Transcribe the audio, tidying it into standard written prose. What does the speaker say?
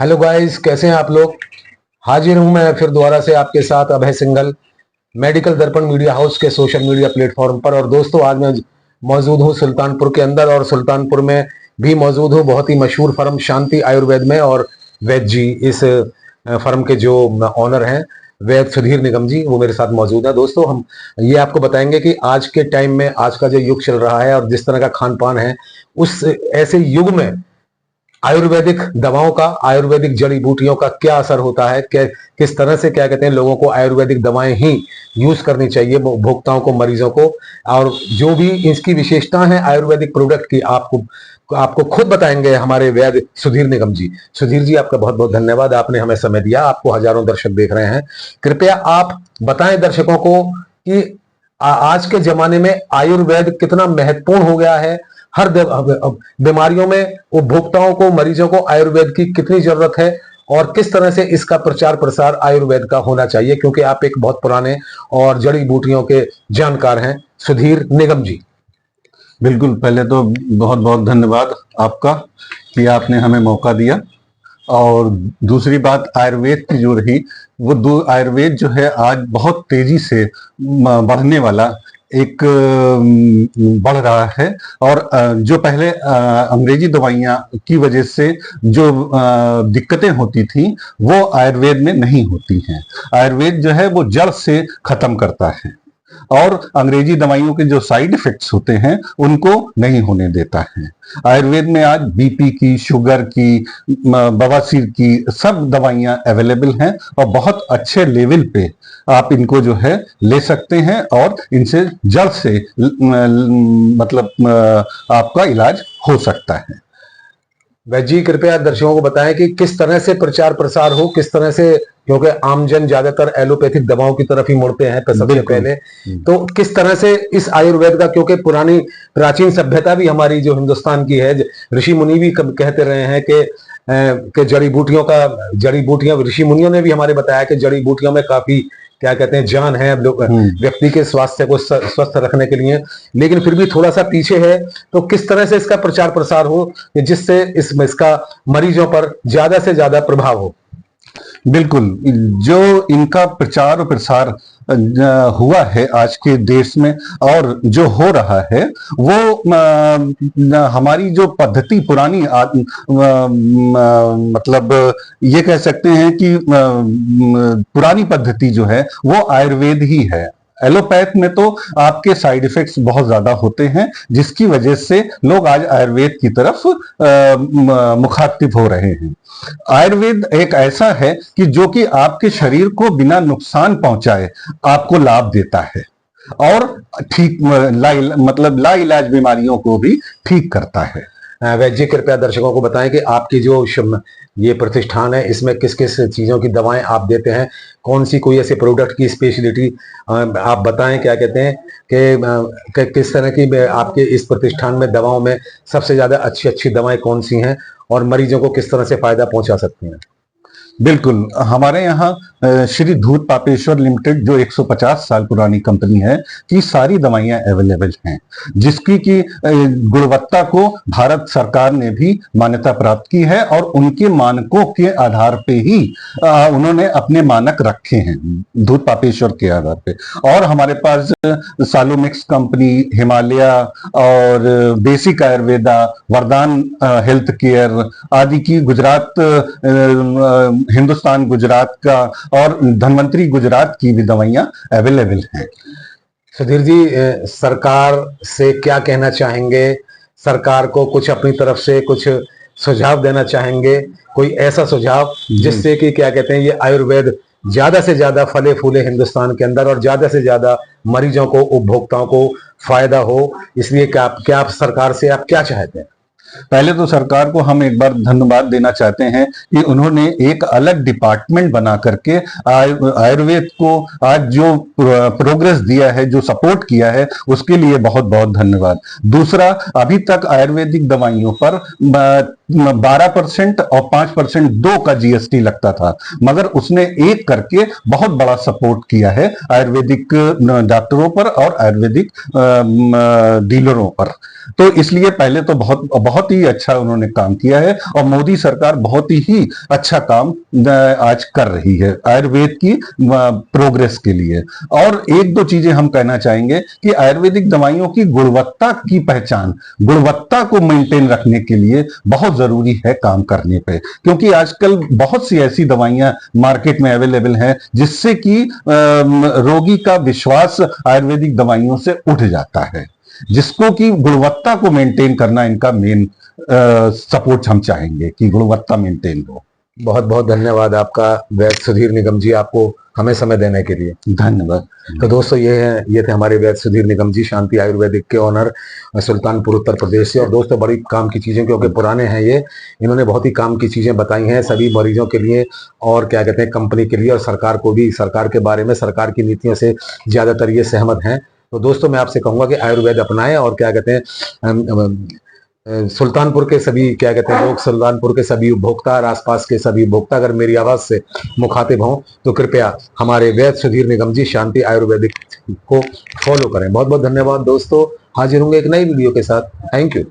Hello guys, कैसे हैं आप लोग। हाजिर हूं मैं फिर दोबारा से आपके साथ अभय सिंघल, मेडिकल दर्पण मीडिया हाउस के सोशल मीडिया प्लेटफॉर्म पर। और दोस्तों, आज मैं मौजूद हूं सुल्तानपुर के अंदर, और सुल्तानपुर में भी मौजूद हूं बहुत ही मशहूर फर्म शांति आयुर्वेद में। और वैद्य जी, इस फर्म के जो ऑनर हैं, वैद्य सुधीर निगम जी, वो मेरे साथ मौजूद है। दोस्तों, हम ये आपको बताएंगे कि आज के टाइम में, आज का जो युग चल रहा है और जिस तरह का खान पान है, उस ऐसे युग में आयुर्वेदिक दवाओं का, आयुर्वेदिक जड़ी बूटियों का क्या असर होता है, क्या किस तरह से, क्या कहते हैं, लोगों को आयुर्वेदिक दवाएं ही यूज करनी चाहिए, उपभोक्ताओं को, मरीजों को। और जो भी इसकी विशेषता है आयुर्वेदिक प्रोडक्ट की, आपको आपको खुद बताएंगे हमारे वैद्य सुधीर निगम जी। सुधीर जी, आपका बहुत बहुत धन्यवाद, आपने हमें समय दिया। आपको हजारों दर्शक देख रहे हैं, कृपया आप बताएं दर्शकों को कि आज के जमाने में आयुर्वेद कितना महत्वपूर्ण हो गया है। हर बीमारियों में उपभोक्ताओं को, मरीजों को आयुर्वेद की कितनी जरूरत है, और किस तरह से इसका प्रचार प्रसार आयुर्वेद का होना चाहिए, क्योंकि आप एक बहुत पुराने और जड़ी बूटियों के जानकार हैं। सुधीर निगम जी। बिल्कुल, पहले तो बहुत बहुत धन्यवाद आपका कि आपने हमें मौका दिया। और दूसरी बात, आयुर्वेद की जो रही, वो आयुर्वेद जो है आज बहुत तेजी से बढ़ने वाला एक बढ़ रहा है। और जो पहले अंग्रेजी दवाइयाँ की वजह से जो दिक्कतें होती थी, वो आयुर्वेद में नहीं होती हैं। आयुर्वेद जो है वो जड़ से खत्म करता है, और अंग्रेजी दवाइयों के जो साइड इफेक्ट्स होते हैं उनको नहीं होने देता है। आयुर्वेद में आज बीपी की, शुगर की, बवासीर की सब दवाइयां अवेलेबल हैं, और बहुत अच्छे लेवल पे आप इनको जो है ले सकते हैं, और इनसे जड़ से मतलब आपका इलाज हो सकता है। वैद्य जी, कृपया दर्शकों को बताएं कि किस तरह से प्रचार प्रसार हो, किस तरह से, क्योंकि आमजन ज्यादातर एलोपैथिक दवाओं की तरफ ही मुड़ते हैं सबसे पहले, तो किस तरह से इस आयुर्वेद का, क्योंकि पुरानी प्राचीन सभ्यता भी हमारी जो हिंदुस्तान की है, ऋषि मुनि भी कहते रहे हैं कि जड़ी बूटियां, ऋषि मुनियों ने भी हमारे बताया कि जड़ी बूटियों में काफी, क्या कहते हैं, जान है लोग व्यक्ति के स्वास्थ्य को स्वस्थ रखने के लिए। लेकिन फिर भी थोड़ा सा पीछे है, तो किस तरह से इसका प्रचार प्रसार हो जिससे इसका मरीजों पर ज्यादा से ज्यादा प्रभाव हो। बिल्कुल, जो इनका प्रचार और प्रसार हुआ है आज के देश में, और जो हो रहा है, वो हमारी जो पद्धति पुरानी मतलब ये कह सकते हैं कि पुरानी पद्धति जो है वो आयुर्वेद ही है। एलोपैथ में तो आपके साइड इफेक्ट्स बहुत ज्यादा होते हैं, जिसकी वजह से लोग आज आयुर्वेद की तरफ मुखातिब हो रहे हैं। आयुर्वेद एक ऐसा है कि जो कि आपके शरीर को बिना नुकसान पहुंचाए आपको लाभ देता है, और ठीक मतलब लाइलाज बीमारियों को भी ठीक करता है। वैद्य जी, कृपया दर्शकों को बताएं कि आपकी जो ये प्रतिष्ठान है, इसमें किस किस चीजों की दवाएं आप देते हैं, कौन सी कोई ऐसे प्रोडक्ट की स्पेशलिटी आप बताएं, क्या कहते हैं कि किस तरह की आपके इस प्रतिष्ठान में दवाओं में सबसे ज्यादा अच्छी अच्छी दवाएं कौन सी हैं, और मरीजों को किस तरह से फायदा पहुंचा सकती हैं। बिल्कुल, हमारे यहाँ श्री धूत पापेश्वर लिमिटेड, जो 150 साल पुरानी कंपनी है, की सारी दवाइयां अवेलेबल हैं, जिसकी की गुणवत्ता को भारत सरकार ने भी मान्यता प्राप्त की है, और उनके मानकों के आधार पे ही उन्होंने अपने मानक रखे हैं, धूत पापेश्वर के आधार पे। और हमारे पास सालोमिक्स कंपनी, हिमालय और बेसिक आयुर्वेदा, वरदान हेल्थ केयर आदि की, गुजरात, हिंदुस्तान गुजरात का और धन्वंतरी गुजरात की भी दवाइयां अवेलेबल हैं। सुधीर जी, सरकार से क्या कहना चाहेंगे, सरकार को कुछ अपनी तरफ से कुछ सुझाव देना चाहेंगे, कोई ऐसा सुझाव जिससे कि, क्या कहते हैं, ये आयुर्वेद ज्यादा से ज्यादा फले फूले हिंदुस्तान के अंदर, और ज्यादा से ज्यादा मरीजों को, उपभोक्ताओं को फायदा हो। इसलिए क्या आप सरकार से आप क्या चाहते हैं। पहले तो सरकार को हम एक बार धन्यवाद देना चाहते हैं कि उन्होंने एक अलग डिपार्टमेंट बना करके आयुर्वेद को आज जो प्रोग्रेस दिया है, जो सपोर्ट किया है, उसके लिए बहुत बहुत धन्यवाद। दूसरा, अभी तक आयुर्वेदिक दवाइयों पर 12% और 5% दो का जीएसटी लगता था, मगर उसने एक करके बहुत बड़ा सपोर्ट किया है आयुर्वेदिक डॉक्टरों पर और आयुर्वेदिक डीलरों पर। तो इसलिए पहले तो बहुत बहुत ही अच्छा उन्होंने काम किया है और मोदी सरकार बहुत ही अच्छा काम आज कर रही है आयुर्वेद की प्रोग्रेस के लिए। और एक दो चीजें हम कहना चाहेंगे कि आयुर्वेदिक दवाइयों की गुणवत्ता की पहचान, गुणवत्ता को मेंटेन रखने के लिए बहुत जरूरी है काम करने पे, क्योंकि आजकल बहुत सी ऐसी दवाइयां मार्केट में अवेलेबल हैं जिससे कि रोगी का विश्वास आयुर्वेदिक दवाइयों से उठ जाता है, जिसको कि गुणवत्ता को मेंटेन करना इनका मेन सपोर्ट हम चाहेंगे कि गुणवत्ता मेंटेन हो। बहुत बहुत धन्यवाद आपका वैद्य सुधीर निगम जी, आपको हमें समय देने के लिए धन्यवाद। तो दोस्तों ये थे हमारे वैद्य सुधीर निगम जी, शांति आयुर्वेदिक के ऑनर, सुल्तानपुर उत्तर प्रदेश से। और दोस्तों बड़ी काम की चीजें, क्योंकि पुराने हैं ये, इन्होंने बहुत ही काम की चीजें बताई हैं सभी मरीजों के लिए और क्या कहते हैं कंपनी के लिए, और सरकार को भी, सरकार के बारे में, सरकार की नीतियों से ज्यादातर ये सहमत हैं। तो दोस्तों मैं आपसे कहूंगा कि आयुर्वेद अपनाएं और क्या कहते हैं सुल्तानपुर के सभी क्या कहते हैं लोग, सुल्तानपुर के सभी उपभोक्ता और आसपास के सभी उपभोक्ता अगर मेरी आवाज से मुखातिब हों तो कृपया हमारे वैद्य सुधीर निगम जी शांति आयुर्वेदिक को फॉलो करें। बहुत बहुत धन्यवाद दोस्तों, हाजिर होंगे एक नई वीडियो के साथ। Thank you.